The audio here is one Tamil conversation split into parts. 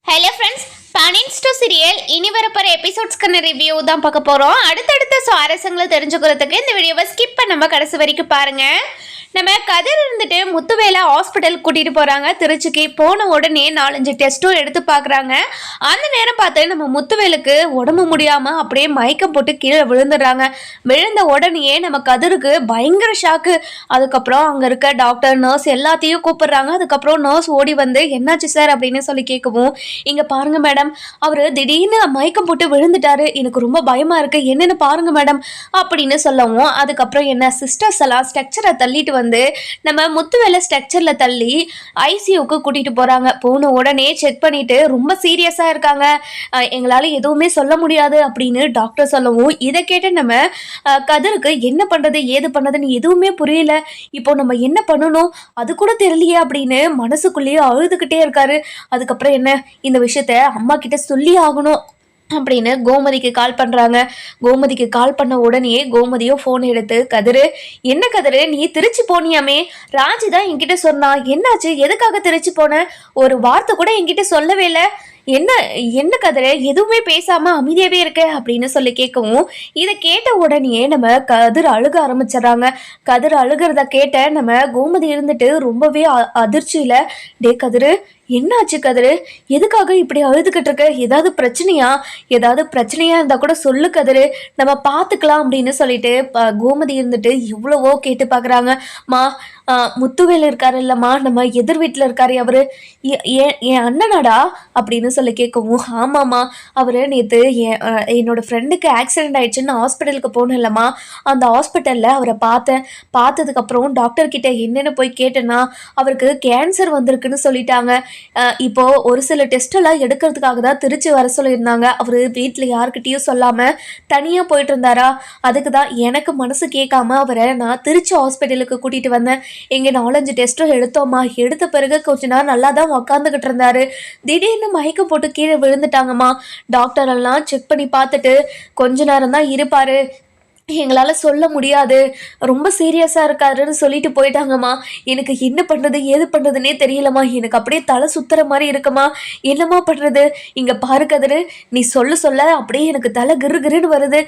ஹலோ ஃப்ரெண்ட்ஸ், பானின்ஸ் டு சீரியல் இனி வரப்போகிற எபிசோட்ஸ்க்கான ரிவ்யூ தான் பார்க்க போகிறோம். அடுத்தடுத்த சுவாரஸ்யங்களை தெரிஞ்சுக்கிறதுக்கு இந்த வீடியோவை ஸ்கிப் பண்ணாமல் கடைசி வரைக்கும் பாருங்கள். நம்ம கதிர் இருந்துட்டு முத்துவேலை ஹாஸ்பிட்டலுக்கு கூட்டிகிட்டு போகிறாங்க. திருச்சிக்கு போன உடனே 4-5 டெஸ்ட்டும் எடுத்து பார்க்குறாங்க. அந்த நேரம் பார்த்து நம்ம முத்துவேலுக்கு உடம்பு முடியாமல் அப்படியே மயக்கம் போட்டு கீழே விழுந்துடுறாங்க. விழுந்த உடனே நம்ம கதிருக்கு பயங்கர ஷாக்கு. அதுக்கப்புறம் அங்கே இருக்க டாக்டர் நர்ஸ் எல்லாத்தையும் கூப்பிடுறாங்க. அதுக்கப்புறம் நர்ஸ் ஓடி வந்து என்னாச்சு சார் அப்படின்னு சொல்லி கேட்கவும், இங்கே பாருங்க மேடம், அவர் திடீர்னு மயக்கம் போட்டு விழுந்துட்டாரு, எனக்கு ரொம்ப பயமாக இருக்குது, என்னென்னு பாருங்க மேடம் அப்படின்னு சொல்லவும், அதுக்கப்புறம் என்ன சிஸ்டர்ஸ் எல்லாம் ஸ்ட்ரக்சரை தள்ளிட்டு வந்து நம்ம முத்துவேலை ஸ்ட்ரக்சர்ல தள்ளி ஐசியூக்கு கூட்டிட்டு போறாங்க. போன உடனே செக் பண்ணிட்டு ரொம்ப சீரியஸா இருக்காங்க, எங்களால எதுவுமே சொல்ல முடியாது அப்படின்னு டாக்டர் சொல்லவும், இதை கேட்டு நம்ம கதிருக்கு என்ன பண்றது ஏது பண்றதுன்னு எதுவுமே புரியல. இப்போ நம்ம என்ன பண்ணணும் அது கூட தெரியலையே அப்படின்னு மனசுக்குள்ளேயே அழுதுகிட்டே இருக்காரு. அதுக்கப்புறம் என்ன, இந்த விஷயத்த அம்மா கிட்ட சொல்லி ஆகணும் அப்படின்னு கோமதிக்கு கால் பண்ணுறாங்க. கோமதிக்கு கால் பண்ண உடனே கோமதியும் ஃபோன் எடுத்து, கதிரு, என்ன கதிரு, நீ திருச்சி போனியாமே, ராஜி தான் என்கிட்ட சொன்னா, என்னாச்சு, எதுக்காக திருச்சி போன, ஒரு வார்த்தை கூட என்கிட்ட சொல்லவே இல்லை, என்ன என்ன கதிர, எதுவுமே பேசாம அமைதியாவே இருக்க அப்படின்னு சொல்லி கேட்கவும், இதை கேட்ட உடனே நம்ம கதிர் அழுக ஆரம்பிச்சிடறாங்க. கதிர் அழுகிறத கேட்ட நம்ம கோமதி இருந்துட்டு ரொம்பவே அதிர்ச்சியில, டே கதிரு, என்னாச்சு கதிரு, எதுக்காக இப்படி அழுதுகிட்டு இருக்க, ஏதாவது பிரச்சனையா இருந்தா கூட சொல்லு கதிரு, நம்ம பார்த்துக்கலாம் அப்படின்னு சொல்லிட்டு கோமதி இருந்துட்டு எவ்வளவோ கேட்டு பார்க்குறாங்க. மா, முத்துவேல் இருக்காரு இல்லம்மா, நம்ம எதிர் வீட்டில் இருக்காரு அவரு, என் அண்ணனாடா அப்படின்னு சொல்லி கேட்கவும், ஆமாம்மா, அவரு நேற்று என்னோட ஃப்ரெண்டுக்கு ஆக்சிடென்ட் ஆயிடுச்சுன்னு ஹாஸ்பிட்டலுக்கு போனேன் இல்லம்மா, அந்த ஹாஸ்பிட்டலில் அவரை பார்த்ததுக்கப்புறம் டாக்டர்கிட்ட என்னென்னு போய் கேட்டேன்னா, அவருக்கு கேன்சர் வந்திருக்குன்னு சொல்லிட்டாங்க. இப்போ ஒரு சில டெஸ்ட் எல்லாம் எடுக்கிறதுக்காக தான் திருச்சி வர சொல்லியிருந்தாங்க. அவரு வீட்டில் யாருக்கிட்டையும் சொல்லாம தனியா போயிட்டு இருந்தாரா, அதுக்கு தான் எனக்கு மனசு கேட்காம அவரை நான் திருச்சி ஹாஸ்பிட்டலுக்கு கூட்டிட்டு வந்தேன். எங்க 4-5 டெஸ்ட்டும் எடுத்தோம்மா, எடுத்த பிறகு கொஞ்ச நேரம் நல்லா தான் உக்காந்துக்கிட்டு இருந்தாரு, திடீர்னு மயக்கம் போட்டு கீழே விழுந்துட்டாங்கம்மா. டாக்டர் எல்லாம் செக் பண்ணி பார்த்துட்டு கொஞ்ச நேரம் தான் இருப்பாரு, எங்களால் சொல்ல முடியாது, ரொம்ப சீரியஸாக இருக்காருன்னு சொல்லிட்டு போயிட்டாங்கம்மா. எனக்கு என்ன பண்ணுறது ஏது பண்ணுறதுனே தெரியலம்மா, எனக்கு அப்படியே தலை சுத்துற மாதிரி இருக்குமா, என்னம்மா பண்ணுறது, இங்கே பாரு கதிரு, நீ சொல்ல அப்படியே எனக்கு தலை கிருன்னு வருது,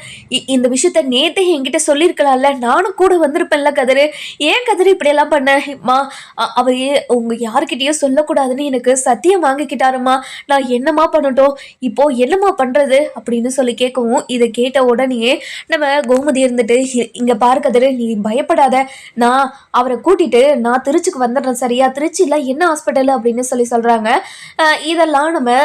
இந்த விஷயத்த நேற்றே என்கிட்ட சொல்லியிருக்கலாம்ல, நானும் கூட வந்திருப்பேன்ல கதிரு, ஏன் கதிரு இப்படியெல்லாம் பண்ணம்மா, அவர் உங்கள் யாருக்கிட்டேயும் சொல்லக்கூடாதுன்னு எனக்கு சத்தியம் வாங்கிக்கிட்டாருமா, நான் என்னம்மா பண்ணட்டும், இப்போது என்னம்மா பண்ணுறது அப்படின்னு சொல்லி கேட்கவும், இதை கேட்ட உடனே நம்ம கோமதி இருந்துட்டு, இங்க பாரு கதிரு, நீ பயப்படாத, நான் அவரை கூட்டிட்டு நான் திருச்சிக்கு வந்துடுறேன் சரியா, திருச்சியில் என்ன ஹாஸ்பிட்டல் அப்படின்னு சொல்றாங்க. இதெல்லாம் நம்ம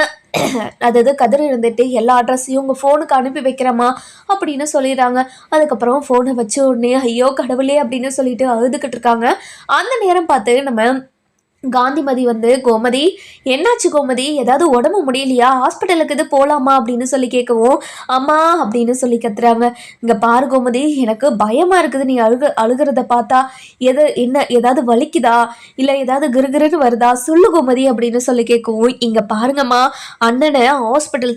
அதாவது கதிர் இருந்துட்டு எல்லா அட்ரஸையும் உங்கள் ஃபோனுக்கு அனுப்பி வைக்கிறேம்மா அப்படின்னு சொல்லிடுறாங்க. அதுக்கப்புறம் ஃபோனை வச்சு உடனே ஐயோ கடவுளே அப்படின்னு சொல்லிட்டு அழுதுகிட்டு இருக்காங்க. அந்த நேரம் பார்த்து நம்ம காந்திமதி வந்து, கோமதி, என்னாச்சு கோமதி, ஏதாவது உடம்பு முடியலையா, ஹாஸ்பிட்டலுக்கு இது போகலாமா அப்படின்னு சொல்லி கேட்கவும், அம்மா அப்படின்னு சொல்லி கத்துறாங்க. இங்கே பாரு கோமதி, எனக்கு பயமாக இருக்குது, நீ அழுகிறத பார்த்தா, ஏதாவது வலிக்குதா, இல்லை ஏதாவது கிருகிருன்னு வருதா, சொல்லு கோமதி அப்படின்னு சொல்லி கேட்கவும், இங்கே பாருங்கம்மா, அண்ணனை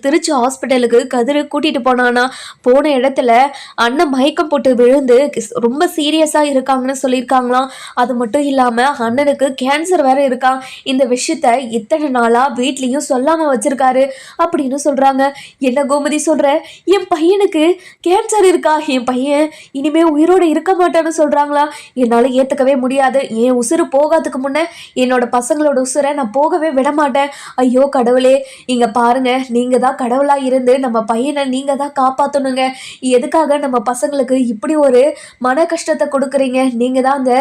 திருச்சி ஹாஸ்பிட்டலுக்கு கதிர் கூட்டிகிட்டு போனானா, போன இடத்துல அண்ணன் மயக்கம் போட்டு விழுந்து ரொம்ப சீரியஸாக இருக்காங்கன்னு சொல்லியிருக்காங்களாம். அது மட்டும் இல்லாமல் அண்ணனுக்கு கேன்சர் இருக்கா, இந்த விஷயத்த இத்தனை நாளா வீட்லயும் சொல்லாம வச்சிருக்காரு அப்படின்னு சொல்றாங்க. என்ன கோமதி சொல்ற, என் பையனுக்கு கேன்சர் இருக்கா, என் பையன் இனிமே உயிரோட இருக்க மாட்டான்னு சொல்றாங்களா, என்னால ஏத்துக்கவே முடியாது, என் உசுறு போகாதுக்கு முன்ன என்னோட பசங்களோட உசுரை நான் போகவே விட மாட்டேன். ஐயோ கடவுளே, இங்க பாருங்க, நீங்க தான் கடவுளா இருந்து நம்ம பையனை நீங்க தான் காப்பாத்தணுங்க, எதுக்காக நம்ம பசங்களுக்கு இப்படி ஒரு மன கஷ்டத்தை கொடுக்குறீங்க, நீங்க தான் அந்த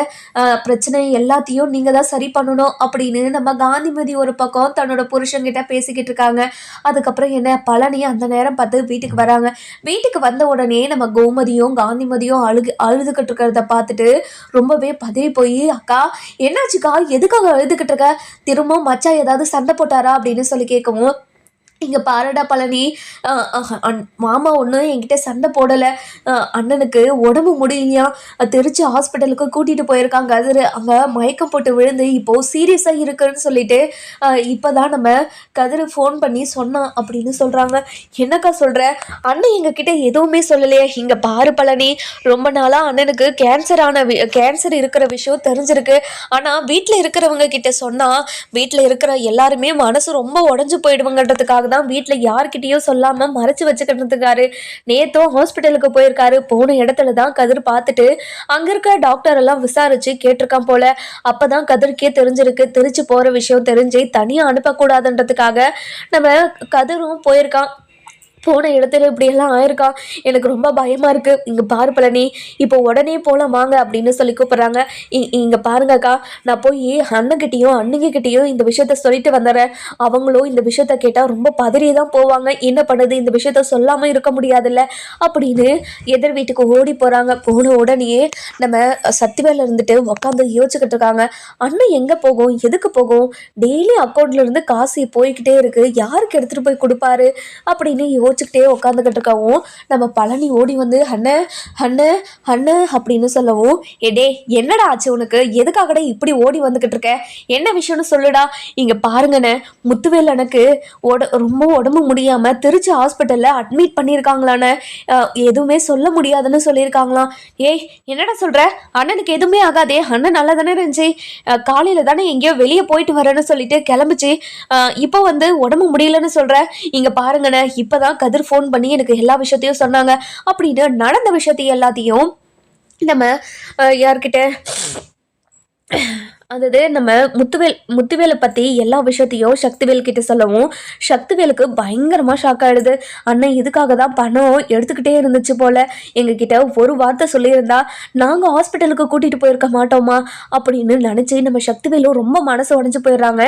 பிரச்சனை எல்லாத்தையும் நீங்க தான் சரி பண்ணணும் அப்படின்னு நம்ம காந்திமதி ஒரு பக்கம் தன்னோட புருஷன்கிட்ட பேசிக்கிட்டு இருக்காங்க. அதுக்கப்புறம் என்ன, பழனி அந்த நேரம் பார்த்து வீட்டுக்கு வராங்க. வீட்டுக்கு வந்த உடனே நம்ம கோமதியும் காந்திமதியும் அழுதுகிட்டு இருக்கிறத பார்த்துட்டு ரொம்பவே பதறி போய், அக்கா என்னாச்சுக்கா, எதுக்காக அழுதுகிட்டு இருக்க, திரும்ப மச்சா ஏதாவது சண்டை போட்டாரா அப்படின்னு சொல்லி கேட்கவும், இங்கே பாருடா பழனி, மாமா ஒன்றும் என்கிட்ட சண்டை போடலை. அண்ணனுக்கு உடம்பு முடியலையா, திருச்சி ஹாஸ்பிட்டலுக்கு கூட்டிகிட்டு போயிருக்காங்க. அது அங்கே மயக்கம் போட்டு விழுந்து இப்போது சீரியஸாக இருக்குன்னு சொல்லிட்டு இப்போ தான் நம்ம கதிர் ஃபோன் பண்ணி சொன்னான் அப்படின்னு சொல்கிறாங்க. என்னக்கா சொல்கிற? அண்ணன் எங்ககிட்ட எதுவுமே சொல்லலையே. இங்கே பாரு பழனி, ரொம்ப நாளாக அண்ணனுக்கு கேன்சர் இருக்கிற விஷயம் தெரிஞ்சிருக்கு. ஆனால் வீட்டில் இருக்கிறவங்க கிட்ட சொன்னால் வீட்டில் இருக்கிற எல்லாருமே மனசு ரொம்ப உடஞ்சி போயிடுவாங்கன்றதுக்காக தான் வீட்டில் யார்கிட்டயும் சொல்லாமல் மறைச்சு வச்சுக்கிட்டு நேத்தும் ஹாஸ்பிட்டலுக்கு போயிருக்காரு. போன இடத்துல தான் கதிர் பார்த்துட்டு அங்கே இருக்க டாக்டர் எல்லாம் விசாரிச்சு கேட்டிருக்கான் போல. அப்போதான் கதிர்க்கே தெரிஞ்சிருக்கு திருச்சி போகிற விஷயம் தெரிஞ்சு தனியாக அனுப்பக்கூடாதுன்றதுக்காக நம்ம கதிரும் போயிருக்கான். போன இடத்துல இப்படியெல்லாம் ஆயிருக்கா. எனக்கு ரொம்ப பயமாக இருக்குது. இங்கே பாரு பழனி, இப்போ உடனே போகலாம் வாங்க அப்படின்னு சொல்லி கூப்பிட்றாங்க. இங்கே பாருங்கக்கா, நான் போய் அண்ணங்கிட்டேயும் அண்ணிங்கிட்டையும் இந்த விஷயத்த சொல்லிட்டு வந்துடுறேன். அவங்களும் இந்த விஷயத்த கேட்டால் ரொம்ப பதறி தான் போவாங்க. என்ன பண்ணுது, இந்த விஷயத்த சொல்லாமல் இருக்க முடியாதுல்ல அப்படின்னு எதிர் வீட்டுக்கு ஓடி போகிறாங்க. போன உடனே நம்ம சத்திவேல இருந்துட்டு உட்காந்து யோசிச்சுக்கிட்டு இருக்காங்க. அண்ணன் எங்கே போகும், எதுக்கு போகும், டெய்லி அக்கௌண்ட்லேருந்து காசு போய்கிட்டே இருக்குது, யாருக்கு எடுத்துகிட்டு போய் கொடுப்பாரு அப்படின்னு யோசிச்சுக்கிட்டே உட்காந்துக்கிட்டு இருக்கவும் நம்ம பழனி ஓடி வந்து அண்ணன் அண்ணன் அண்ணன் அப்படின்னு சொல்லவும், எடே என்னடா ஆச்சு உனக்கு, எதுக்காகடா இப்படி ஓடி வந்துக்கிட்டு இருக்க, என்ன விஷயம்னு சொல்லுடா. இங்கே பாருங்கண்ணே, முத்துவேல் எனக்கு ரொம்ப உடம்பு முடியாமல் திருச்சி ஹாஸ்பிட்டலில் அட்மிட் பண்ணியிருக்காங்களாண்ணே. எதுவுமே சொல்ல முடியாதுன்னு சொல்லியிருக்காங்களாம். ஏய் என்னடா சொல்கிற, அண்ணனுக்கு எதுவுமே ஆகாதே, அண்ணன் நல்லா தானே இருந்துச்சு, காலையில் தானே எங்கேயோ வெளியே போயிட்டு வரேன்னு சொல்லிட்டு கிளம்பிச்சு, இப்போ வந்து உடம்பு முடியலன்னு சொல்கிற. இங்கே பாருங்கண்ணே, இப்போ தான் கதிர் ஃபோன் பண்ணி எனக்கு எல்லா விஷயத்தையும் சொன்னாங்க அப்படின்னு நடந்த விஷயத்தையும் எல்லாத்தையும் நம்ம யார்கிட்ட அதாவது நம்ம முத்துவேலை பற்றி எல்லா விஷயத்தையும் சக்திவேல் கிட்ட சொல்லவும் சக்திவேலுக்கு பயங்கரமாக ஷாக் ஆகிடுது. அண்ணன் இதுக்காக தான் பணம் எடுத்துக்கிட்டே இருந்துச்சு போல், எங்ககிட்ட ஒரு வார்த்தை சொல்லியிருந்தா நாங்கள் ஹாஸ்பிட்டலுக்கு கூட்டிகிட்டு போயிருக்க மாட்டோமா அப்படின்னு நினச்சி நம்ம சக்திவேலும் ரொம்ப மனசு உடஞ்சி போயிடுறாங்க.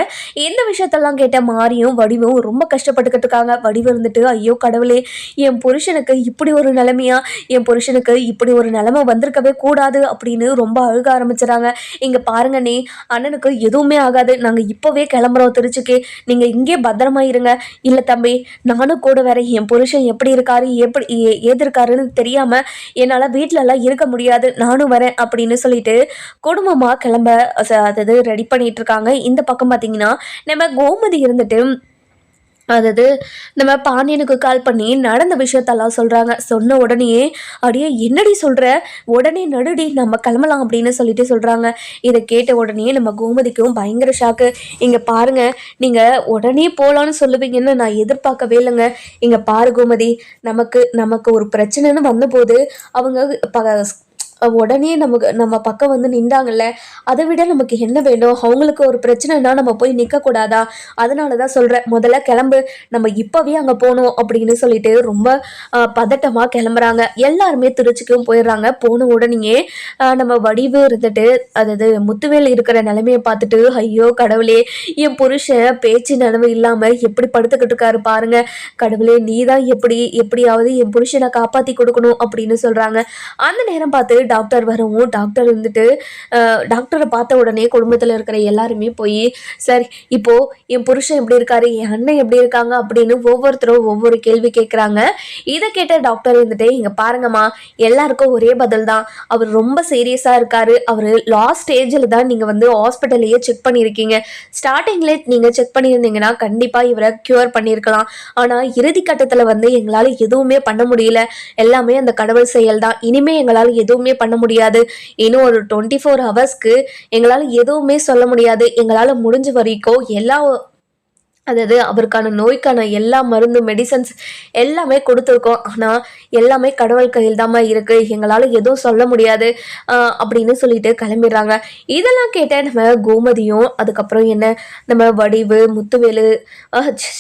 இந்த விஷயத்தெல்லாம் கேட்ட மாரியும் வடிவும் ரொம்ப கஷ்டப்பட்டுக்கிட்டு இருக்காங்க. வடிவு இருந்துட்டு, ஐயோ கடவுளே, என் புருஷனுக்கு இப்படி ஒரு நிலைமையா, என் புருஷனுக்கு இப்படி ஒரு நிலைமை வந்திருக்கவே கூடாது அப்படின்னு ரொம்ப அழுக ஆரம்பிச்சுறாங்க. இங்கே பாருங்க நீ, அண்ணனுக்கு எதுவுமே ஆகாது, நாங்கள் இப்போவே கிளம்புறோம் திருச்சிக்கு, நீங்கள் இங்கே பத்திரமா இருங்க. இல்லை தம்பி, நானும் கூட வேற, என் புருஷன் எப்படி இருக்காரு ஏது இருக்காருன்னு தெரியாமல் என்னால் வீட்டிலலாம் இருக்க முடியாது, நானும் வரேன் அப்படின்னு சொல்லிட்டு குடும்பமாக கிளம்ப அதாவது ரெடி பண்ணிட்டு இருக்காங்க. இந்த பக்கம் பார்த்தீங்கன்னா நம்ம கோமதி இருந்துட்டு அதாவது நம்ம பாண்டியனுக்கு கால் பண்ணி நடந்த விஷயத்தெல்லாம் சொல்கிறாங்க. சொன்ன உடனே அப்படியே என்னடி சொல்கிற, உடனே நடுடி நம்ம கிளம்பலாம் அப்படின்னு சொல்லிட்டு சொல்கிறாங்க. இதை கேட்ட உடனே நம்ம கோமதிக்கும் பயங்கர ஷாக்கு. இங்கே பாருங்கள், நீங்கள் உடனே போகலான்னு சொல்லுவீங்கன்னு நான் எதிர்பார்க்கவே இல்லைங்க. இங்கே பாரு கோமதி, நமக்கு ஒரு பிரச்சனைன்னு வந்தபோது அவங்க உடனே நம்ம பக்கம் வந்து நின்றாங்கல்ல, அதை விட நமக்கு என்ன வேணும், அவங்களுக்கு ஒரு பிரச்சனைனா நம்ம போய் நிற்கக்கூடாதா, அதனால தான் சொல்கிறேன், முதல்ல கிளம்பு, நம்ம இப்போவே அங்கே போகணும் அப்படின்னு சொல்லிட்டு ரொம்ப பதட்டமாக கிளம்புறாங்க. எல்லாருமே திருச்சிக்கும் போயிடுறாங்க. போன உடனேயே நம்ம வடிவு இருந்துட்டு அதாவது முத்துவேல் இருக்கிற நிலைமையை பார்த்துட்டு, ஐயோ கடவுளே, என் புருஷன் பேச்சு நிலவு இல்லாமல் எப்படி படுத்துக்கிட்டு இருக்காரு பாருங்க, கடவுளே நீ தான் எப்படியாவது என் புருஷனை காப்பாற்றி கொடுக்கணும் அப்படின்னு சொல்கிறாங்க. அந்த நேரம் பார்த்து டாக்டர் வரவும் டாக்டர் இருந்துட்டு டாக்டரை பார்த்த உடனே குடும்பத்தில் இருக்கிற எல்லாருமே போய், சார் இப்போ என் புருஷன் எப்படி இருக்காரு, என் அண்ணன் எப்படி இருக்காங்க அப்படின்னு ஒவ்வொருத்தரும் ஒவ்வொரு கேள்வி கேட்குறாங்க. இதை கேட்ட டாக்டர் இருந்துட்டு, இங்கே பாருங்கம்மா, எல்லாருக்கும் ஒரே பதில் தான், அவர் ரொம்ப சீரியஸாக இருக்காரு, அவர் லாஸ்ட் ஸ்டேஜில் தான் நீங்கள் வந்து ஹாஸ்பிட்டல்லையே செக் பண்ணியிருக்கீங்க, ஸ்டார்டிங்லேயே நீங்கள் செக் பண்ணியிருந்தீங்கன்னா கண்டிப்பாக இவரை க்யூர் பண்ணியிருக்கலாம், ஆனால் இறுதி கட்டத்தில் வந்து எங்களால் எதுவுமே பண்ண முடியல, எல்லாமே அந்த கடவுள் செயல் தான், இனிமேல் எங்களால் எதுவுமே பண்ண முடியாது, இன்னும் ஒரு 24 ஹவர்ஸ்க்கு எங்களால் எதுவுமே சொல்ல முடியாது, எங்களால் முடிஞ்ச வரைக்கும் எல்லா அதாவது அவருக்கான நோய்க்கான எல்லா மருந்து மெடிசன்ஸ் எல்லாமே கொடுத்துருக்கோம், ஆனால் எல்லாமே கடவுள் கையில் தாம்மா இருக்குது, எங்களால் எதுவும் சொல்ல முடியாது அப்படின்னு சொல்லிட்டு கிளம்பிடுறாங்க. இதெல்லாம் கேட்ட நம்ம கோமதியும் அதுக்கப்புறம் என்ன நம்ம வடிவு முத்துவேலு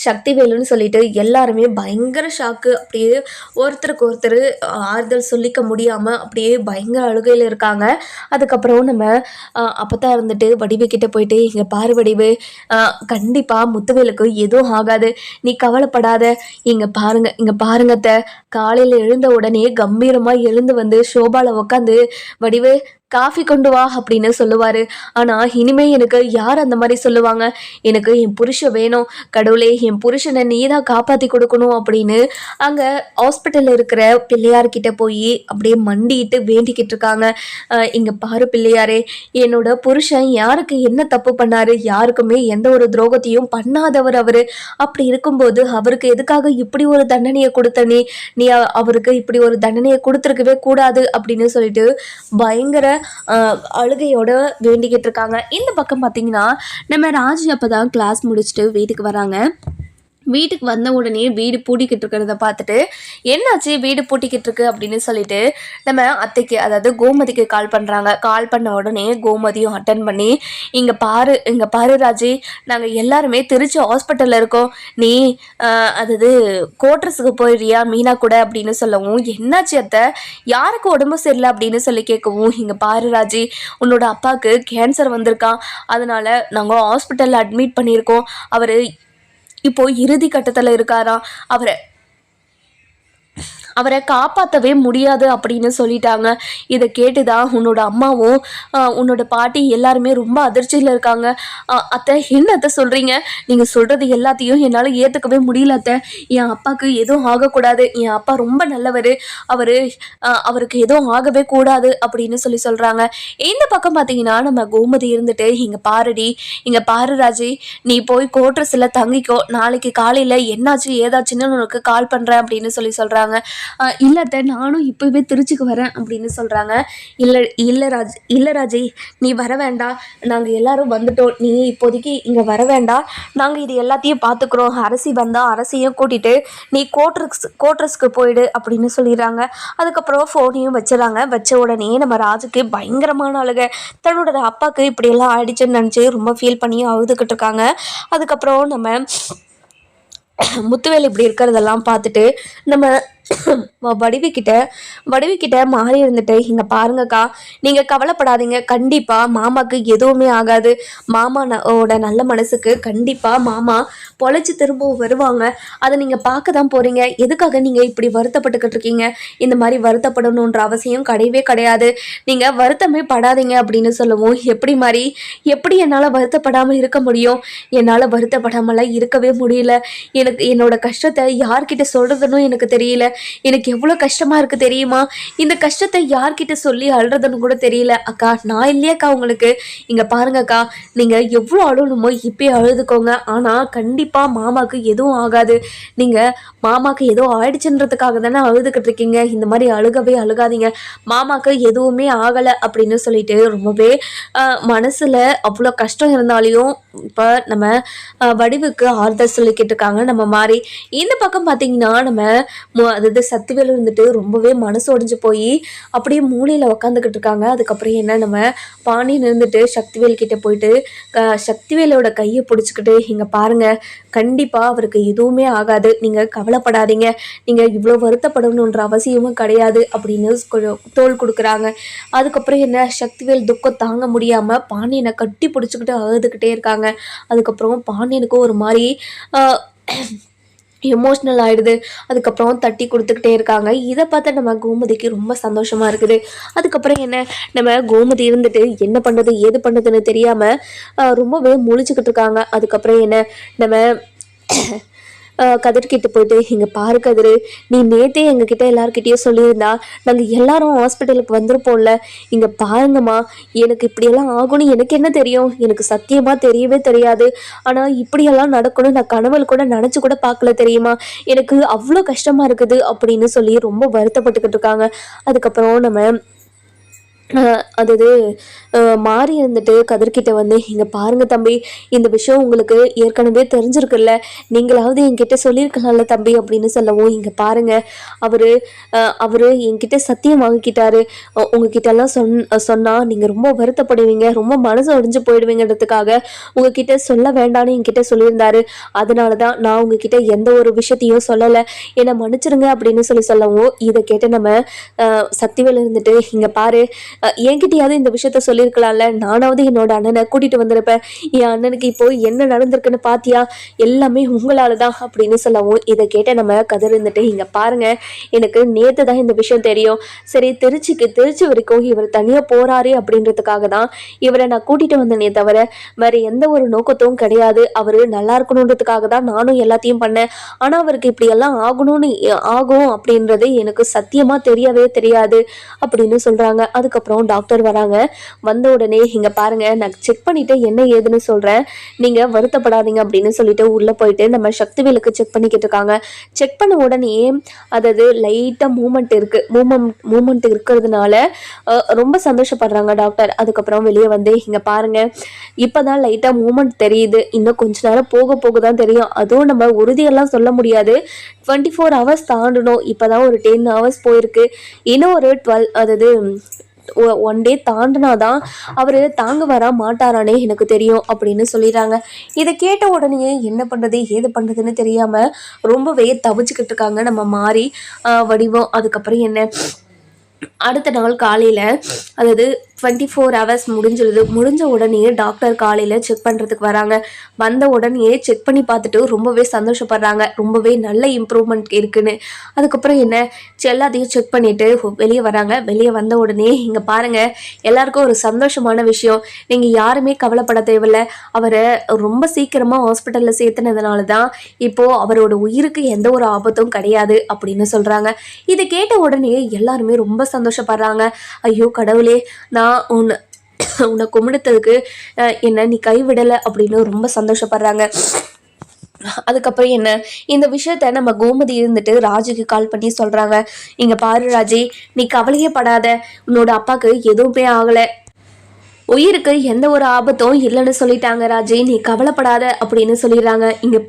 சக்திவேலுன்னு சொல்லிட்டு எல்லாருமே பயங்கர ஷாக்கு. அப்படியே ஒருத்தருக்கு ஒருத்தர் ஆறுதல் சொல்லிக்க முடியாமல் அப்படியே பயங்கர அழுகையில் இருக்காங்க. அதுக்கப்புறம் நம்ம அப்போ தான் இருந்துட்டு வடிவு கிட்ட போயிட்டு, இங்கே பாரு வடிவு, கண்டிப்பாக முத்துவேலு எதுவும் ஆகாது, நீ கவலைப்படாத, இங்க பாருங்க காலையில எழுந்த உடனே கம்பீரமா எழுந்து வந்து சோபால உட்காந்து, வடிவு காஃபி கொண்டு வா அப்படின்னு சொல்லுவாரு. ஆனா இனிமே எனக்கு யார் அந்த மாதிரி சொல்லுவாங்க? எனக்கு என் புருஷன் வேணும். கடவுளே, என் புருஷனை நீ தான் காப்பாத்தி கொடுக்கணும் அப்படின்னு அங்க ஹாஸ்பிட்டல்ல இருக்கிற பிள்ளையார்கிட்ட போய் அப்படியே மண்டிட்டு வேண்டிக்கிட்டு இருக்காங்க. இங்க பாரு பிள்ளையாரே, என்னோட புருஷன் யாருக்கு என்ன தப்பு பண்ணாரு? யாருக்குமே எந்த ஒரு துரோகத்தையும் பண்ணாதவர் அவரு. அப்படி இருக்கும்போது அவருக்கு எதுக்காக இப்படி ஒரு தண்டனையை கொடுத்த நீ அவருக்கு இப்படி ஒரு தண்டனையை கொடுத்துருக்கவே கூடாது அப்படின்னு சொல்லிட்டு பயங்கர அழுகையோட வேண்டிக்கிட்டு இருக்காங்க. இந்த பக்கம் பார்த்தீங்கன்னா நம்ம ராஜி அப்பதான் கிளாஸ் முடிச்சுட்டு வீட்டுக்கு வராங்க. வீட்டுக்கு வந்த உடனே வீடு பூட்டிக்கிட்டு இருக்கிறத பார்த்துட்டு என்னாச்சு வீடு பூட்டிக்கிட்டு இருக்கு அப்படின்னு சொல்லிட்டு நம்ம அத்தைக்கு, அதாவது கோமதிக்கு கால் பண்ணுறாங்க. கால் பண்ண உடனே கோமதியும் அட்டன் பண்ணி, இங்கே பாரு ராஜி, நாங்கள் எல்லாருமே திருச்சி ஹாஸ்பிட்டலில் இருக்கோம். நீ அதாவது கோட்ரஸுக்கு போயிடுறியா மீனா கூட அப்படின்னு சொல்லவும், என்னாச்சு அத்தை, யாருக்கு உடம்பு சரியில்லை அப்படின்னு சொல்லி கேட்கவும், இங்கே பாரு ராஜி, உன்னோட அப்பாவுக்கு கேன்சர் வந்திருக்கான். அதனால நாங்கள் ஹாஸ்பிட்டலில் அட்மிட் பண்ணியிருக்கோம். அவர் இப்போ இறுதி கட்டத்தில் இருக்காராம். அவரை காப்பாற்றவே முடியாது அப்படின்னு சொல்லிட்டாங்க. இதை கேட்டுதான் உன்னோட அம்மாவும் உன்னோட பாட்டி எல்லாருமே ரொம்ப அதிர்ச்சியில் இருக்காங்க. அத்தை, என்ன அத்தை சொல்கிறீங்க? நீங்கள் சொல்கிறது எல்லாத்தையும் என்னால் ஏற்றுக்கவே முடியல அத்தை. என் அப்பாவுக்கு எதுவும் ஆகக்கூடாது. என் அப்பா ரொம்ப நல்லவர். அவருக்கு எதுவும் ஆகவே கூடாது அப்படின்னு சொல்கிறாங்க. இந்த பக்கம் பார்த்தீங்கன்னா நம்ம கோமதி இருந்துட்டு, இங்கே பாரு ராஜி, நீ போய் கோட்ரஸில் தங்கிக்கோ. நாளைக்கு காலையில் என்னாச்சு ஏதாச்சுன்னு உனக்கு கால் பண்ணுறேன் அப்படின்னு சொல்கிறாங்க. இல்லத்த, நானும் இப்போவே திருச்சிக்கு வரேன் அப்படின்னு சொல்கிறாங்க. இல்லை ராஜி, நீ வர வேண்டாம். நாங்கள் எல்லாரும் வந்துட்டோம். நீ இப்போதைக்கு இங்கே வர வேண்டாம். நாங்கள் இது எல்லாத்தையும் பார்த்துக்குறோம். அரசி வந்தால் அரசியும் கூட்டிகிட்டு நீ கோட்ரஸ்க்கு போயிடு அப்படின்னு சொல்லிடுறாங்க. அதுக்கப்புறம் ஃபோனையும் வச்சுறாங்க. வச்ச உடனே நம்ம ராஜுக்கு பயங்கரமான அழுகை. தன்னோட அப்பாவுக்கு இப்படியெல்லாம் ஆயிடுச்சுன்னு நினச்சி ரொம்ப ஃபீல் பண்ணி அழுதுகிட்டு இருக்காங்க. அதுக்கப்புறம் நம்ம முத்துவேல் இப்படி இருக்கிறதெல்லாம் பார்த்துட்டு நம்ம வடிவுக்கிட்ட மாறி இருந்துட்டு, இங்கே பாருங்கக்கா, நீங்கள் கவலைப்படாதீங்க. கண்டிப்பாக மாமாவுக்கு எதுவுமே ஆகாது. மாமாவோட நல்ல மனசுக்கு கண்டிப்பாக மாமா பொழைச்சி திரும்பவும் வருவாங்க. அதை நீங்கள் பார்க்க தான் போகிறீங்க. எதுக்காக நீங்கள் இப்படி வருத்தப்பட்டுக்கிட்டு இருக்கீங்க? இந்த மாதிரி வருத்தப்படணுன்ற அவசியம் கிடையவே கிடையாது. நீங்கள் வருத்தமே படாதீங்க அப்படின்னு சொல்லவும், எப்படி என்னால் வருத்தப்படாமல் இருக்க முடியும்? என்னால் வருத்தப்படாமலாம் இருக்கவே முடியல. எனக்கு என்னோட கஷ்டத்தை யார்கிட்ட சொல்கிறதுன்னு எனக்கு தெரியல. எனக்கு எவ்வளோ கஷ்டமாக இருக்குது தெரியுமா? இந்த கஷ்டத்தை யார்கிட்ட சொல்லி அழுறதுன்னு கூட தெரியல. அக்கா, நான் இல்லையாக்கா உங்களுக்கு? இங்கே பாருங்கக்கா, நீங்கள் எவ்வளோ அழுணுமோ இப்பயே அழுதுக்கோங்க. ஆனால் கண்டிப்பாக மாமாவுக்கு எதுவும் ஆகாது. நீங்கள் மாமாவுக்கு ஏதோ ஆயிடுச்சுன்றதுக்காக தானே அழுதுகிட்டு இருக்கீங்க. இந்த மாதிரி அழுகாதீங்க. மாமாவுக்கு எதுவுமே ஆகலை அப்படின்னு சொல்லிட்டு ரொம்பவே மனசில் அவ்வளோ கஷ்டம் இருந்தாலையும் இப்போ நம்ம வடிவுக்கு ஆறுதல் சொல்லிக்கிட்டு இருக்காங்க நம்ம மாறி. இந்த பக்கம் பார்த்தீங்கன்னா நம்ம அதாவது சக்திவேல் இருந்துட்டு ரொம்பவே மனசு உடைஞ்சு போய் அப்படியே மூலையில் உக்காந்துக்கிட்டு இருக்காங்க. அதுக்கப்புறம் என்ன, நம்ம பாண்டியன் இருந்துட்டு சக்திவேல் கிட்டே போயிட்டு சக்திவேலோட கையை பிடிச்சிக்கிட்டு, இங்கே பாருங்கள், கண்டிப்பாக அவருக்கு எதுவுமே ஆகாது. நீங்கள் கவலைப்படாதீங்க. நீங்கள் இவ்வளோ வருத்தப்படணுன்ற அவசியமும் கிடையாது அப்படின்னு தோள் கொடுக்குறாங்க. அதுக்கப்புறம் என்ன, சக்திவேல் துக்கம் தாங்க முடியாமல் பாண்டியனை கட்டி பிடிச்சிக்கிட்டு அழுதுகிட்டே இருக்காங்க. அதுக்கப்புறம் பாண்டியனுக்கும் ஒரு மாதிரி எமோஷ்னல் ஆகிடுது. அதுக்கப்புறம் தட்டி கொடுத்துக்கிட்டே இருக்காங்க. இதை பார்த்தா நம்ம கோமதிக்கு ரொம்ப சந்தோஷமாக இருக்குது. அதுக்கப்புறம் என்ன, நம்ம கோமதி இருந்துட்டு என்ன பண்ணுறது ஏது பண்ணுறதுன்னு தெரியாமல் ரொம்பவே முழிச்சுக்கிட்டு இருக்காங்க. அதுக்கப்புறம் என்ன, நம்ம கதிர்கிட்ட போயிட்டு, இங்கே பாரு கதிர், நீ நேற்றே எங்ககிட்ட எல்லாருக்கிட்டேயும் சொல்லியிருந்தா நாங்கள் எல்லாரும் ஹாஸ்பிட்டலுக்கு வந்திருப்போம்ல. இங்கே பாருங்கம்மா, எனக்கு இப்படியெல்லாம் ஆகும்னு எனக்கு என்ன தெரியும்? எனக்கு சத்தியமாக தெரியவே தெரியாது. ஆனால் இப்படியெல்லாம் நடக்கணும் நான் கனவுல கூட நினச்சி கூட பார்க்கல தெரியுமா? எனக்கு அவ்வளோ கஷ்டமாக இருக்குது அப்படின்னு சொல்லி ரொம்ப வருத்தப்பட்டுக்கிட்டு இருக்காங்க. அதுக்கப்புறம் நம்ம அதாவது மாறி இருந்துட்டு கதிர்கிட்ட வந்து, இங்கே பாருங்கள் தம்பி, இந்த விஷயம் உங்களுக்கு ஏற்கனவே தெரிஞ்சிருக்குல்ல, நீங்களாவது என்கிட்ட சொல்லியிருக்கலாம்ல தம்பி அப்படின்னு சொல்லவும், இங்கே பாருங்கள், அவர் என்கிட்ட சத்தியம் வாங்கிக்கிட்டாரு. உங்ககிட்டலாம் சொன்னால் நீங்கள் ரொம்ப வருத்தப்படுவீங்க, ரொம்ப மனசு உடைஞ்சு போயிடுவீங்கிறதுக்காக உங்ககிட்ட சொல்ல வேண்டான்னு என்கிட்ட சொல்லியிருந்தாரு. அதனால தான் நான் உங்ககிட்ட எந்த ஒரு விஷயத்தையும் சொல்லலை, என்னை மன்னிச்சிருங்க அப்படின்னு சொல்லவும், இதை கேட்டு நம்ம சக்திவேல் இருந்துட்டு, இங்கே பாரு, என்கிட்டயாவது இந்த விஷயத்த சொல்லியிருக்கலாம்ல, நானாவது என்னோட அண்ணனை கூட்டிட்டு வந்திருப்பேன். என் அண்ணனுக்கு இப்போ என்ன நடந்திருக்குன்னு பாத்தியா, எல்லாமே உங்களால தான் அப்படின்னு சொல்லவும் இதை கேட்ட நம்ம கதிர் இருந்துட்டு, இங்க பாருங்க, எனக்கு நேத்து தான் இந்த விஷயம் தெரியும். சரி, திருச்சி வரைக்கும் இவர் தனியா போறாரு அப்படின்றதுக்காக தான் இவரை நான் கூட்டிட்டு வந்தேனே தவிர வேற எந்த ஒரு நோக்கத்தும் கிடையாது. அவரு நல்லா இருக்கணுன்றதுக்காக தான் நானும் எல்லாத்தையும் பண்ணேன். ஆனா அவருக்கு இப்படி எல்லாம் ஆகும் அப்படின்றது எனக்கு சத்தியமா தெரியவே தெரியாது அப்படின்னு சொல்றாங்க. அதுக்கப்புறம் டாக்டர் வராங்க. வந்த உடனே இங்க பாருங்க, நான் செக் பண்ணிட்டு என்ன ஏதுன்னு சொல்றேன், நீங்க வருத்தப்படாதீங்க அப்படின்னு சொல்லிட்டு உள்ள போயிட்டு நம்ம சக்திவேலுக்கு செக் பண்ணிக்கிட்டு இருக்காங்க. செக் பண்ண உடனே அதாவது லைட்டா மூமெண்ட் இருக்கிறதுனால ரொம்ப சந்தோஷப்படுறாங்க டாக்டர். அதுக்கப்புறம் வெளியே வந்து இங்க பாருங்க, இப்பதான் லைட்டா மூமெண்ட் தெரியுது, இன்னும் கொஞ்ச நேரம் போக போக தான் தெரியும். அதுவும் நம்ம உறுதியெல்லாம் சொல்ல முடியாது, 24 hours தாண்டணும். இப்பதான் ஒரு 10 hours போயிருக்கு, இன்னும் ஒரு 12 அதாவது 1 day தாண்டினாதான் அவரு தாங்க வர மாட்டாரானே எனக்கு தெரியும் அப்படின்னு சொல்லிடுறாங்க. இதை கேட்ட உடனே என்ன பண்றது ஏது பண்றதுன்னு தெரியாம ரொம்பவே தவிச்சுக்கிட்டு இருக்காங்க நம்ம மாறி வடிவம். அதுக்கப்புறம் என்ன, அடுத்த நாள் காலையில் அதாவது 24 hours முடிஞ்ச உடனே டாக்டர் காலையில் செக் பண்ணுறதுக்கு வராங்க. வந்த உடனே செக் பண்ணி பார்த்துட்டு ரொம்பவே சந்தோஷப்படுறாங்க, ரொம்பவே நல்ல இம்ப்ரூவ்மெண்ட் இருக்குன்னு. அதுக்கப்புறம் என்ன, எல்லாத்தையும் செக் பண்ணிவிட்டு வெளியே வராங்க. வெளியே வந்த உடனே இங்கே பாருங்கள், எல்லாருக்கும் ஒரு சந்தோஷமான விஷயம், நீங்கள் யாருமே கவலைப்பட தேவையில்லை. அவரை ரொம்ப சீக்கிரமாக ஹாஸ்பிட்டலில் சேர்த்துனதுனால தான் இப்போது அவரோட உயிருக்கு எந்த ஒரு ஆபத்தும் கிடையாது அப்படின்னு சொல்கிறாங்க. இதை கேட்ட உடனே எல்லாருமே ரொம்ப சந்தோஷப்படுறாங்க. ஐயோ கடவுளே, நான் உன்னை கும்பிடுறதுக்கு என்ன நீ கைவிடலை அப்படின்னு ரொம்ப சந்தோஷப்படுறாங்க. அதுக்கப்புறம் என்ன, இந்த விஷயத்த நம்ம கோமதி இருந்துட்டு ராஜுக்கு கால் பண்ணி சொல்றாங்க. இங்க பாரு ராஜி, நீ கவலையே படாத, உன்னோட அப்பாவுக்கு எதுவுமே ஆகலை, உயிருக்கு எந்த ஒரு ஆபத்தும் இல்லைன்னு சொல்லிட்டாங்க ராஜி, நீ கவலைப்படாத அப்படின்னு சொல்லிடுறாங்க. இங்கே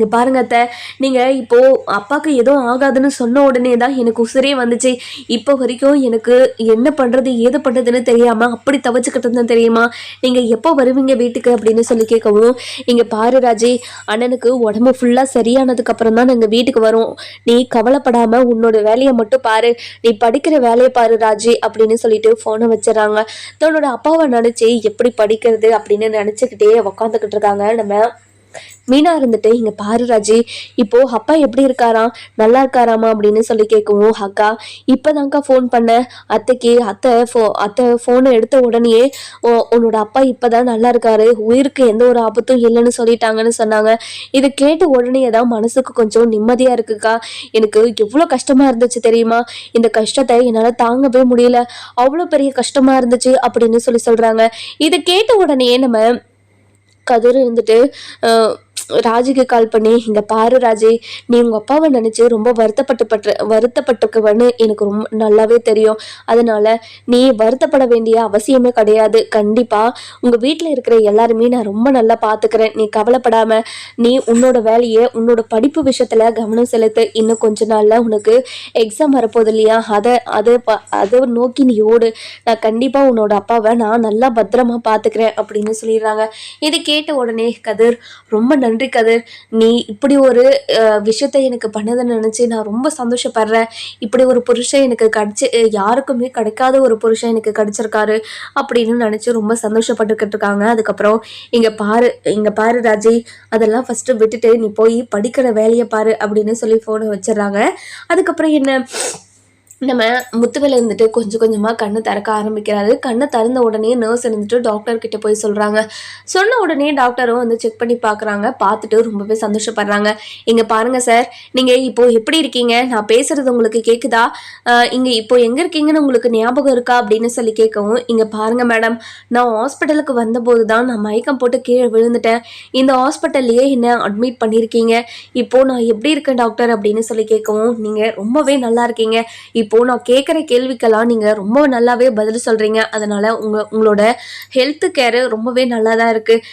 பாருங்க அத்தை, நீங்கள் இப்போது அப்பாவுக்கு எதுவும் ஆகாதுன்னு சொன்ன உடனே தான் எனக்கு உசுரே வந்துச்சு. இப்போ வரைக்கும் எனக்கு என்ன பண்ணுறது ஏது பண்ணுறதுன்னு தெரியாமல் அப்படி தவிச்சுக்கிட்டு இருந்தேன் தெரியுமா. நீங்கள் எப்போ வருவீங்க வீட்டுக்கு அப்படின்னு சொல்லி கேட்கவும், இங்கே பாரு ராஜி, அண்ணனுக்கு உடம்பு ஃபுல்லாக சரியானதுக்கப்புறம் தான் நாங்கள் வீட்டுக்கு வரோம், நீ கவலைப்படாமல் உன்னோட வேலையை மட்டும் பாரு, நீ படிக்கிற வேலையை பாரு ராஜி அப்படின்னு சொல்லிட்டு ஃபோனை வச்சிடறாங்க. தன்னோட அப்பாவை நினைச்சு எப்படி படிக்கிறது அப்படின்னு நினைச்சுக்கிட்டே உக்காந்துக்கிட்டு இருக்காங்க நம்ம மீனா இருந்துட்டு. இங்க பாரு ராஜி, இப்போ அப்பா எப்படி இருக்காராம், நல்லா இருக்காராமா அப்படின்னு சொல்லி கேட்கவும், அக்கா இப்பதான்க்கா ஃபோன் பண்ண அத்தைக்கு, அத்தை ஃபோனை எடுத்த உடனே உன்னோட அப்பா இப்பதான் நல்லா இருக்காரு, உயிருக்கு எந்த ஒரு ஆபத்தும் இல்லைன்னு சொல்லிட்டாங்கன்னு சொன்னாங்க. இதை கேட்ட உடனே தான் மனசுக்கு கொஞ்சம் நிம்மதியா இருக்குக்கா. எனக்கு எவ்வளோ கஷ்டமா இருந்துச்சு தெரியுமா, இந்த கஷ்டத்தை என்னால் தாங்கவே முடியல, அவ்வளோ பெரிய கஷ்டமா இருந்துச்சு அப்படின்னு சொல்றாங்க. இதை கேட்ட உடனே நம்ம கதிர் இருந்துட்டு ராஜிக்கு கால் பண்ணி, இங்க பாரு ராஜி, நீ உங்க அப்பாவை நினைச்சு ரொம்ப வருத்தப்பட்டுக்குவன்னு எனக்கு ரொம்ப நல்லாவே தெரியும். அதனால நீ வருத்தப்பட வேண்டிய அவசியமே கிடையாது. கண்டிப்பா உங்க வீட்டுல இருக்கிற எல்லாருமே நான் ரொம்ப நல்லா பாத்துக்கிறேன், நீ கவலைப்படாம நீ உன்னோட வேலையை உன்னோட படிப்பு விஷயத்துல கவனம் செலுத்து. இன்னும் கொஞ்ச நாள்ல உனக்கு எக்ஸாம் வரப்போகுது இல்லையா, அதை நோக்கி நீ ஓடு, நான் கண்டிப்பா உன்னோட அப்பாவை நான் நல்லா பத்திரமா பாத்துக்கிறேன் அப்படின்னு சொல்லிடுறாங்க. இதை கேட்ட உடனே கதிர், ரொம்ப நன்றி கதிர், நீ இப்படி ஒரு விஷயத்த எனக்கு பண்ணதுன்னு நினைச்சு நான் ரொம்ப சந்தோஷப்படுறேன். இப்படி ஒரு புருஷன் எனக்கு கிடைச்சி, யாருக்குமே கிடைக்காத ஒரு புருஷன் எனக்கு கிடைச்சிருக்காரு அப்படின்னு நினைச்சு ரொம்ப சந்தோஷப்பட்டுக்கிட்டு இருக்காங்க. அதுக்கப்புறம் இங்க பாரு ராஜி, அதெல்லாம் ஃபர்ஸ்ட் விட்டுட்டு நீ போய் படிக்கிற வேலையை பாரு அப்படின்னு சொல்லி போனை வச்சிடறாங்க. அதுக்கப்புறம் என்ன, நம்ம முத்துவேல் இருந்துட்டு கொஞ்சம் கொஞ்சமாக கண்ணை திறக்க ஆரம்பிக்கிறாரு. கண்ணை திறந்த உடனே நர்ஸ் இருந்துட்டு டாக்டர் கிட்ட போய் சொல்கிறாங்க. சொன்ன உடனே டாக்டரும் வந்து செக் பண்ணி பார்க்குறாங்க. பார்த்துட்டு ரொம்பவே சந்தோஷப்படுறாங்க. இங்கே பாருங்கள் சார், நீங்கள் இப்போது எப்படி இருக்கீங்க, நான் பேசுகிறது உங்களுக்கு கேட்குதா, இங்கே இப்போ எங்கே இருக்கீங்கன்னு உங்களுக்கு ஞாபகம் இருக்கா அப்படின்னு சொல்லி கேட்கவும், இங்கே பாருங்கள் மேடம், நான் ஹாஸ்பிட்டலுக்கு வந்தபோது தான் நான் மயக்கம் போட்டு கீழே விழுந்துட்டேன், இந்த ஹாஸ்பிட்டல்லையே என்ன அட்மிட் பண்ணியிருக்கீங்க, இப்போது நான் எப்படி இருக்கேன் டாக்டர் அப்படின்னு சொல்லி கேட்கவும், நீங்கள் ரொம்பவே நல்லா இருக்கீங்க, இப்போது நான் கேட்குற கேள்விக்கெல்லாம் நீங்கள் ரொம்ப நல்லாவே பதில் சொல்கிறீங்க, அதனால் உங்களோட ஹெல்த்து கேரு ரொம்பவே நல்லா தான் இருக்குது,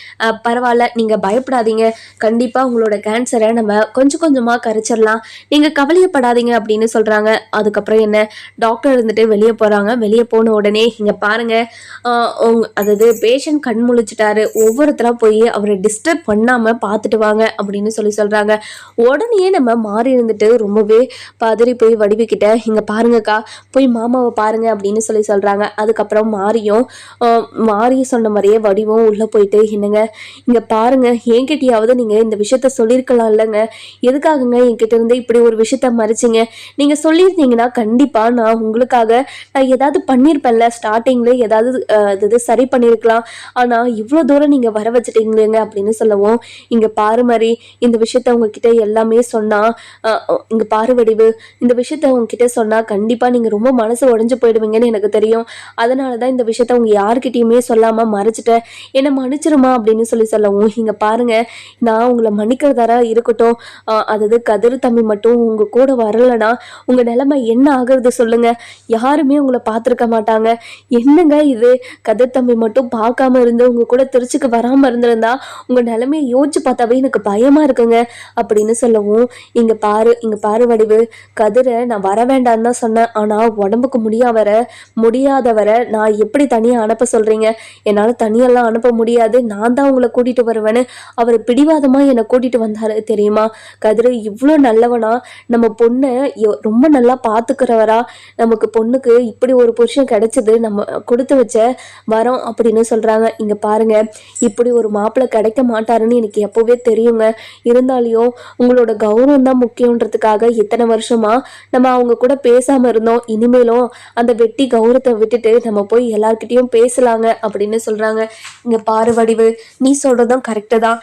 பரவாயில்ல, நீங்கள் பயப்படாதீங்க, கண்டிப்பாக உங்களோட கேன்சரை நம்ம கொஞ்சம் கொஞ்சமாக கரைச்சிடலாம், நீங்கள் கவலையப்படாதீங்க அப்படின்னு சொல்கிறாங்க. அதுக்கப்புறம் என்ன, டாக்டர் இருந்துட்டு வெளியே போகிறாங்க. வெளியே போன உடனே இங்கே பாருங்கள், அதாவது பேஷண்ட் கண் முழிச்சிட்டாரு, ஒவ்வொருத்தராக போய் அவரை டிஸ்டர்ப் பண்ணாமல் பார்த்துட்டு வாங்க அப்படின்னு சொல்கிறாங்க. உடனே நம்ம மாறி இருந்துட்டு ரொம்பவே பதறி போய் வடிவுக்கிட்ட, இங்கே பாரு பாருங்கக்கா, போய் மாமாவை பாருங்க அப்படின்னு சொல்றாங்க. அதுக்கப்புறம் மாறி சொன்ன மாதிரியே வடிவும் உள்ள போயிட்டு, என்னங்க இங்க பாருங்க, என்கிட்டயாவது நீங்க இந்த விஷயத்த சொல்லியிருக்கலாம் இல்லைங்க, எதுக்காகங்க என்கிட்ட இருந்து இப்படி ஒரு விஷயத்த மறைச்சிங்க? நீங்க சொல்லியிருந்தீங்கன்னா கண்டிப்பா நான் ஏதாவது பண்ணியிருப்பேன்ல, ஸ்டார்டிங்ல ஏதாவது இது சரி பண்ணியிருக்கலாம். ஆனா இவ்வளோ தூரம் நீங்க வர வச்சுட்டீங்களேங்க அப்படின்னு சொல்லவும், இங்க பாரு மாதிரி இந்த விஷயத்த உங்ககிட்ட எல்லாமே சொன்னா இங்க பாரு வடிவு, இந்த விஷயத்த உங்ககிட்ட சொன்னா கண்டிப்பா நீங்க ரொம்ப மனசு உடைஞ்சு போயிடுவீங்கன்னு எனக்கு தெரியும். அதனாலதான் இந்த விஷயத்த உங்க யாருக்கிட்டயுமே சொல்லாம மறைச்சிட்டேன். என்ன மன்னிச்சிருமா அப்படின்னு சொல்லவும், இங்க பாருங்க, நான் உங்களை மன்னிக்கிறதா இருக்கட்டும், அதாவது கதிர் தம்பி மட்டும் உங்க கூட வரலனா உங்க நிலைமை என்ன ஆகுறது சொல்லுங்க? யாருமே உங்களை பார்த்துருக்க மாட்டாங்க. என்னங்க இது, கதிர் தம்பி மட்டும் பார்க்காம இருந்து உங்க கூட திருச்சிக்கு வராம இருந்திருந்தா உங்க நிலைமையை யோசிச்சு பார்த்தாவே எனக்கு பயமா இருக்குங்க அப்படின்னு சொல்லவும், இங்க பாரு வடிவு, கதிரை நான் வர வேண்டாம்னு தான் சொன்னேன். ஆனா உடம்புக்கு முடியாதவரை நான் எப்படி தனியா அனுப்ப சொல்றீங்க? என்னால தனியெல்லாம் அனுப்ப முடியாது, நான் தான் உங்களை கூட்டிட்டு வருவேன்னு அவர் பிடிவாதமா என்னை கூட்டிட்டு வந்தாரு தெரியுமா? கதிர் இவ்வளோ நல்லவனா, நம்ம பொண்ணை ரொம்ப நல்லா பாத்துக்கிறவரா, நமக்கு பொண்ணுக்கு இப்படி ஒரு புருஷன் கிடைச்சது நம்ம கொடுத்து வச்ச வரோம் அப்படின்னு சொல்றாங்க. இங்க பாருங்க, இப்படி ஒரு மாப்பிள்ளை கிடைக்க மாட்டாருன்னு எனக்கு எப்பவே தெரியுங்க. இருந்தாலையும் உங்களோட கௌரவம் தான் முக்கியன்றதுக்காக இத்தனை வருஷமா நம்ம அவங்க கூட பேசாம இருந்தோம். இனிமேலும் அந்த வெட்டி கௌரவத்தை விட்டுட்டு நம்ம போய் எல்லார்கிட்டையும் பேசலாங்க அப்படின்னு சொல்றாங்க. இங்க பாரு வடிவு, நீ சொல்றதும் கரெக்டு தான்.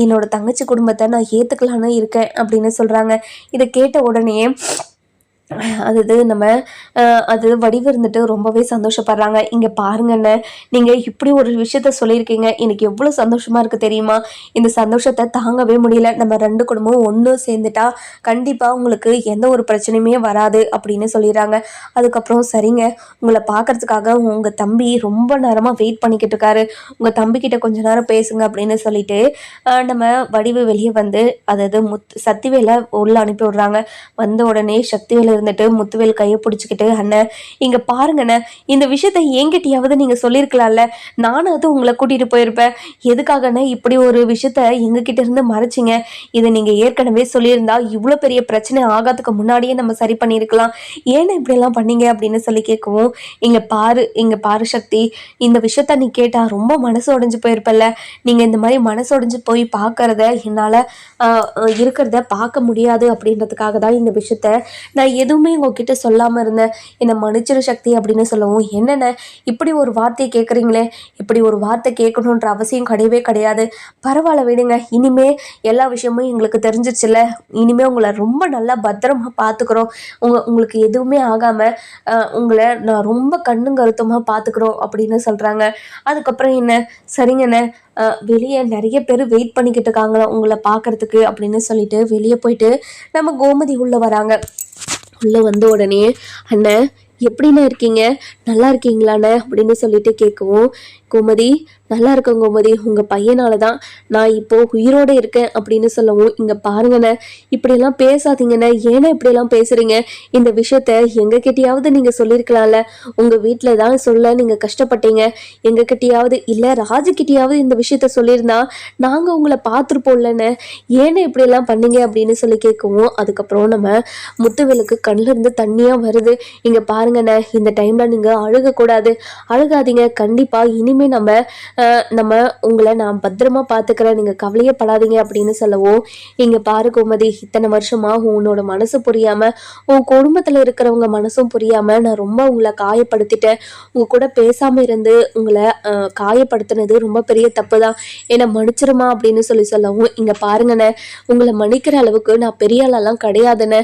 என்னோட தங்கச்சி குடும்பத்தை நான் ஏத்துக்கலான்னு இருக்கேன் அப்படின்னு சொல்றாங்க. இதை கேட்ட உடனே அது வடிவு இருந்துட்டு ரொம்பவே சந்தோஷப்படுறாங்க. இங்க பாருங்கன்னு, நீங்க இப்படி ஒரு விஷயத்த சொல்லியிருக்கீங்க, எனக்கு எவ்வளவு சந்தோஷமா இருக்கு தெரியுமா? இந்த சந்தோஷத்தை தாங்கவே முடியல. நம்ம 2 குடும்பமும் ஒன்று சேர்ந்துட்டா கண்டிப்பா உங்களுக்கு எந்த ஒரு பிரச்சனையுமே வராது அப்படின்னு சொல்லிடுறாங்க. அதுக்கப்புறம் சரிங்க, உங்களை பார்க்கறதுக்காக உங்க தம்பி ரொம்ப நேரமா வெயிட் பண்ணிக்கிட்டு இருக்காரு, உங்க தம்பி கிட்ட கொஞ்ச நேரம் பேசுங்க அப்படின்னு சொல்லிட்டு நம்ம வடிவு வெளியே வந்து, அதாவது சக்திவேலை உள்ள அனுப்பி விடுறாங்க. வந்த உடனே சக்திவேலை இருந்துட்டு முத்துவேல் கையை பிடிச்சிக்கிட்டு, அண்ணன் இங்க பாருங்கண்ணே, இந்த விஷயத்த என்கிட்டயாவது நீங்க சொல்லியிருக்கலாம்ல, நானும் அது உங்களை கூட்டிட்டு போயிருப்பேன். எதுக்காகண்ணே இப்படி ஒரு விஷயத்த எங்ககிட்ட இருந்து மறைச்சிங்க? இதை நீங்க ஏற்கனவே சொல்லியிருந்தா இவ்வளோ பெரிய பிரச்சனை ஆகாதுக்கு முன்னாடியே நம்ம சரி பண்ணியிருக்கலாம். ஏன்னா இப்படி எல்லாம் பண்ணீங்க அப்படின்னு கேட்கவும், இங்க பாரு சக்தி, இந்த விஷயத்த நீ கேட்டா ரொம்ப மனசு உடைஞ்சு போயிருப்பல்ல. நீங்க இந்த மாதிரி மனசு உடைஞ்சு போய் பார்க்கறத என்னால இருக்கிறத பார்க்க முடியாது அப்படின்றதுக்காக தான் இந்த விஷயத்த நான் எதுவுமே உங்ககிட்ட சொல்லாமல் இருந்தேன். என்னை மன்னிச்சிரு சக்தி அப்படின்னு சொல்லவும், என்னென்ன இப்படி ஒரு வார்த்தையை கேட்குறீங்களே, இப்படி ஒரு வார்த்தை கேட்கணுன்ற அவசியம் கிடையவே கிடையாது. பரவாயில்ல விடுங்க, இனிமே எல்லா விஷயமும் எங்களுக்கு தெரிஞ்சிச்சுல்ல, இனிமே உங்களை ரொம்ப நல்லா பத்திரமா பார்த்துக்குறோம், உங்களுக்கு எதுவுமே ஆகாமல் உங்களை நான் ரொம்ப கண்ணும் கருத்துமாக பார்த்துக்குறோம் அப்படின்னு சொல்கிறாங்க. அதுக்கப்புறம் என்ன, சரிங்கண்ணே, வெளியே நிறைய பேர் வெயிட் பண்ணிக்கிட்டு இருக்காங்களா உங்களை பார்க்கறதுக்கு அப்படின்னு சொல்லிட்டு வெளியே போயிட்டு நம்ம கோமதி உள்ள வராங்க. உள்ளே வந்த உடனே, அண்ணன் எப்படிண்ணே இருக்கீங்க, நல்லா இருக்கீங்களாண்ணே அப்படின்னு சொல்லிட்டு கேட்கவும், கோமதி நல்லா இருக்கேன் கோமதி, உங்கள் பையனால தான் நான் இப்போது உயிரோடு இருக்கேன் அப்படின்னு சொல்லவும், இங்கே பாருங்கண்ணே, இப்படியெல்லாம் பேசாதீங்கண்ணே, ஏன்னா இப்படியெல்லாம் பேசுகிறீங்க? இந்த விஷயத்த எங்ககிட்டயாவது நீங்கள் சொல்லியிருக்கலாம்ல, உங்கள் வீட்டில் தான் சொல்ல நீங்கள் கஷ்டப்பட்டீங்க, எங்ககிட்டயாவது இல்லை ராஜுக்கிட்டையாவது இந்த விஷயத்த சொல்லியிருந்தா நாங்கள் உங்களை பார்த்துருப்போம்லண்ணே, ஏன்னா இப்படியெல்லாம் பண்ணீங்க அப்படின்னு சொல்லி கேட்கவும், அதுக்கப்புறம் நம்ம முத்துவேலுக்கு கண்ணில் இருந்து தண்ணியாக வருது. இங்கே பாருங்கண்ணே, இந்த டைமில் நீங்கள் அழுகக்கூடாது, அழுகாதீங்க, கண்டிப்பாக இனிமேல் நம்ம உங்களை நான் பத்திரமா பார்த்துக்கிறேன், நீங்கள் கவலையே படாதீங்க அப்படின்னு சொல்லவும், இங்கே பாரு கோமதி, இத்தனை வருஷமா உன்னோட மனசு புரியாமல், உன் குடும்பத்தில் இருக்கிறவங்க மனசும் புரியாமல் நான் ரொம்ப உங்களை காயப்படுத்திட்டேன், உங்க கூட பேசாமல் இருந்து உங்களை காயப்படுத்தினது ரொம்ப பெரிய தப்பு தான், என்னை மன்னிச்சிருமா அப்படின்னு சொல்லவும், இங்கே பாருங்கண்ணே, உங்களை மன்னிக்கிற அளவுக்கு நான் பெரிய ஆளெல்லாம் கிடையாதுண்ணே,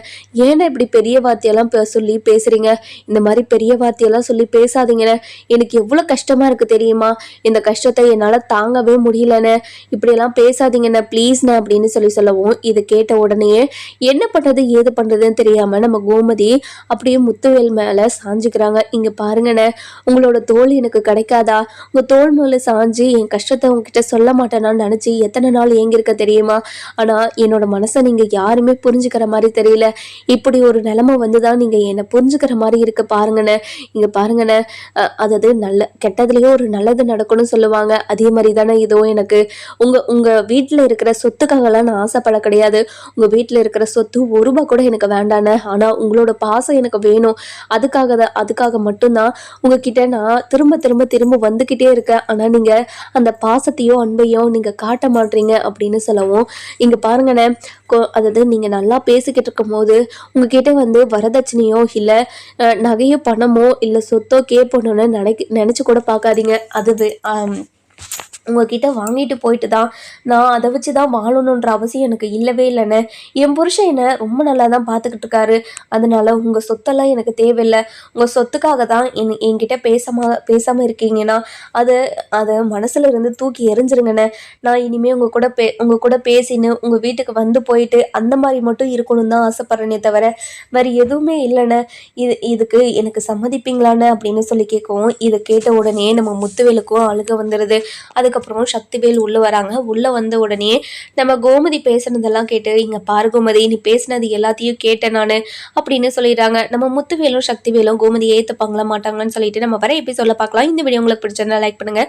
ஏன்னா இப்படி பெரிய வார்த்தையெல்லாம் சொல்லி பேசுகிறீங்க? இந்த மாதிரி பெரிய வார்த்தையெல்லாம் சொல்லி பேசாதீங்கண்ணே, எனக்கு எவ்வளோ கஷ்டமாக இருக்குது தெரியுமா? இந்த கஷ்டத்தை என்னால் தாங்கவே முடியலண்ணே, இப்படியெல்லாம் பேசாதீங்கண்ணே ப்ளீஸ்ண்ணே அப்படின்னு சொல்லவும், இதை கேட்ட உடனே என்ன பண்ணுறது ஏது பண்ணுறதுன்னு தெரியாமல் நம்ம கோமதி அப்படியே முத்துவேல் மேலே சாஞ்சிக்கிறாங்க. இங்கே பாருங்கண்ணே, உங்களோட தோல் எனக்கு கிடைக்காதா? உங்கள் தோல் மேலே சாஞ்சி என் கஷ்டத்தை உங்ககிட்ட சொல்ல மாட்டேனான்னு நினச்சி எத்தனை நாள் ஏங்கிருக்க தெரியுமா? ஆனால் என்னோட மனசை நீங்கள் யாருமே புரிஞ்சுக்கிற மாதிரி தெரியல, இப்படி ஒரு நிலைமை வந்து தான் நீங்கள் என்னை புரிஞ்சுக்கிற மாதிரி இருக்கு பாருங்கண்ணே. இங்கே பாருங்கண்ணே, அதாவது கெட்டதுலேயே ஒரு நல்லது நல்லது நடக்கும்னு சொல்லுவாங்க. அதே மாதிரி தானே இதுவும் எனக்கு. உங்கள் வீட்டில் இருக்கிற சொத்துக்காகலாம் நான் ஆசைப்பட கிடையாது. உங்கள் வீட்டில் இருக்கிற சொத்து ரூபா கூட எனக்கு வேண்டானே. ஆனால் உங்களோட பாசம் எனக்கு வேணும். அதுக்காக மட்டும்தான் உங்ககிட்ட நான் திரும்ப திரும்ப திரும்ப வந்துக்கிட்டே இருக்கேன். ஆனால் நீங்கள் அந்த பாசத்தையோ அன்பையோ நீங்கள் காட்ட மாட்டீங்க அப்படின்னு சொல்லவும், இங்கே பாருங்கண்ணே, அதாவது நீங்கள் நல்லா பேசிக்கிட்டு இருக்கும்போது உங்ககிட்ட வந்து வரதட்சணையோ இல்லை நகையோ பணமோ இல்லை சொத்தோ கேட்பணுன்னு நினச்சி கூட பார்க்காதீங்க. உங்ககிட்ட வாங்கிட்டு போயிட்டு தான் நான் அதை வச்சு தான் வாழணுன்ற அவசியம் எனக்கு இல்லவே இல்லைண்ணே. என் புருஷன் என்னை ரொம்ப நல்லா தான் பார்த்துக்கிட்டு இருக்காரு. அதனால உங்கள் சொத்தெல்லாம் எனக்கு தேவையில்லை. உங்கள் சொத்துக்காக தான் என்கிட்ட பேசாமல் இருக்கீங்கன்னா அதை மனசுல இருந்து தூக்கி எறிஞ்சிருங்கண்ணே. நான் இனிமேல் உங்கள் கூட பேசின்னு உங்கள் வீட்டுக்கு வந்து போயிட்டு அந்த மாதிரி மட்டும் இருக்கணும்னு தான் ஆசைப்பட்றேனே தவிர வேறு எதுவுமே இல்லைண்ணே. இதுக்கு எனக்கு சம்மதிப்பீங்களாண்ணே அப்படின்னு சொல்லி கேட்கவும், இதை கேட்ட உடனே நம்ம முத்துவேலுக்கும் அழுக வந்துடுது. அதுக்கப்புறம் சக்திவேல் உள்ளே வராங்க. உள்ளே வந்த உடனே நம்ம கோமதி பேசுனதெல்லாம் கேட்டு, இங்கே பாரு கோமதி, நீ பேசுனது எல்லாத்தையும் கேட்டேன் நான் அப்படின்னு சொல்லிடுறாங்க. நம்ம முத்துவேலும் சக்திவேலும் கோமதியை ஏற்றுப்பாங்களா மாட்டாங்களான்னு சொல்லிட்டு நம்ம வர எபிசோடில் பார்க்கலாம். இந்த வீடியோ உங்களுக்கு பிடிச்சிருந்தா லைக் பண்ணுங்கள்.